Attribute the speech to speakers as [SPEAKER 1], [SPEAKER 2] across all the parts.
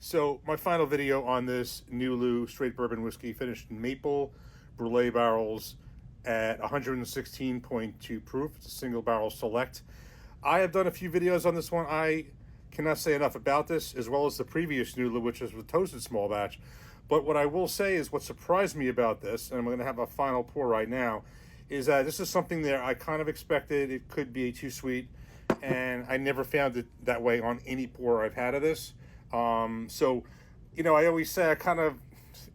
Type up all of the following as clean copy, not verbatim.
[SPEAKER 1] So my final video on this Nulu straight bourbon whiskey finished in maple brulee barrels at 116.2 proof. It's a single barrel select. I have done a few videos on this one. I cannot say enough about this, as well as the previous Nulu, which is with toasted small batch. But what I will say is what surprised me about this, and I'm going to have a final pour right now, is that this is something that I kind of expected it could be too sweet, and I never found it that way on any pour I've had of this. So, you know, I always say I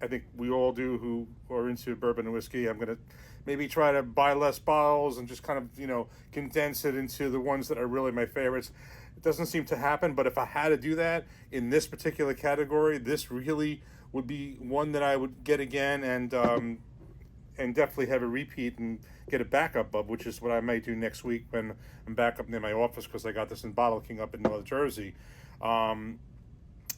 [SPEAKER 1] think we all do who are into bourbon and whiskey. I'm going to maybe try to buy less bottles and just kind of, you know, condense it into the ones that are really my favorites. It doesn't seem to happen, but if I had to do that in this particular category, this really would be one that I would get again and definitely have a repeat and get a backup of, which is what I might do next week when I'm back up near my office, because I got this in Bottle King up in North Jersey.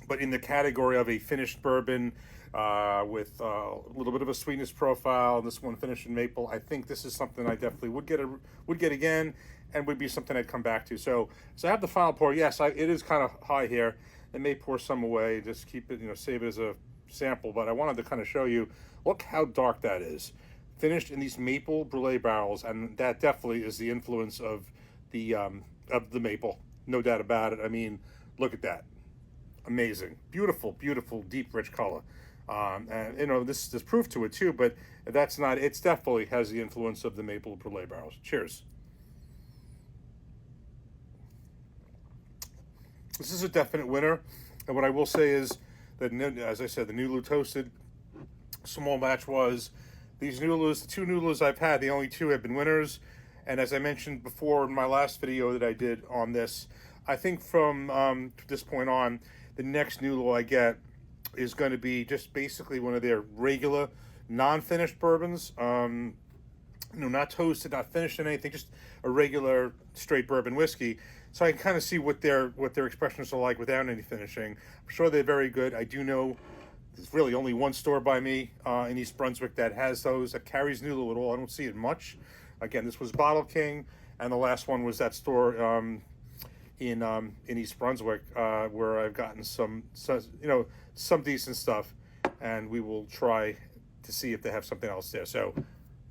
[SPEAKER 1] But in the category of a finished bourbon with a little bit of a sweetness profile, this one finished in maple, I think this is something I definitely would get again, and would be something I'd come back to. So I have the final pour. Yes, it is kind of high here. I may pour some away, just keep it, you know, save it as a sample. But I wanted to kind of show you, look how dark that is. Finished in these maple brulee barrels, and that definitely is the influence of the maple, no doubt about it. I mean, look at that. Amazing, beautiful, beautiful, deep, rich color, and you know there's proof to it too. But that's not. It's definitely has the influence of the maple brulee barrels. Cheers. This is a definite winner, and what I will say is that, as I said, the Nulu toasted small batch was these Nulus. The two Nulus I've had, the only two have been winners. And as I mentioned before in my last video that I did on this, I think from this point on, the next Nulu I get is going to be just basically one of their regular non-finished bourbons. You know, not toasted, not finished in anything, just a regular straight bourbon whiskey. So I can kind of see what their expressions are like without any finishing. I'm sure they're very good. I do know there's really only one store by me in East Brunswick that has those, that carries Nulu at all. I don't see it much. Again, this was Bottle King, and the last one was that store in East Brunswick where I've gotten some decent stuff, and we will try to see if they have something else there. So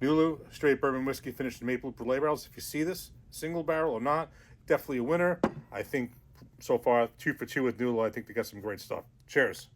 [SPEAKER 1] Nulu straight bourbon whiskey finished in maple brulee barrels. If you see this, single barrel or not, definitely a winner. I think so far 2 for 2 with Nulu. I think they got some great stuff. Cheers.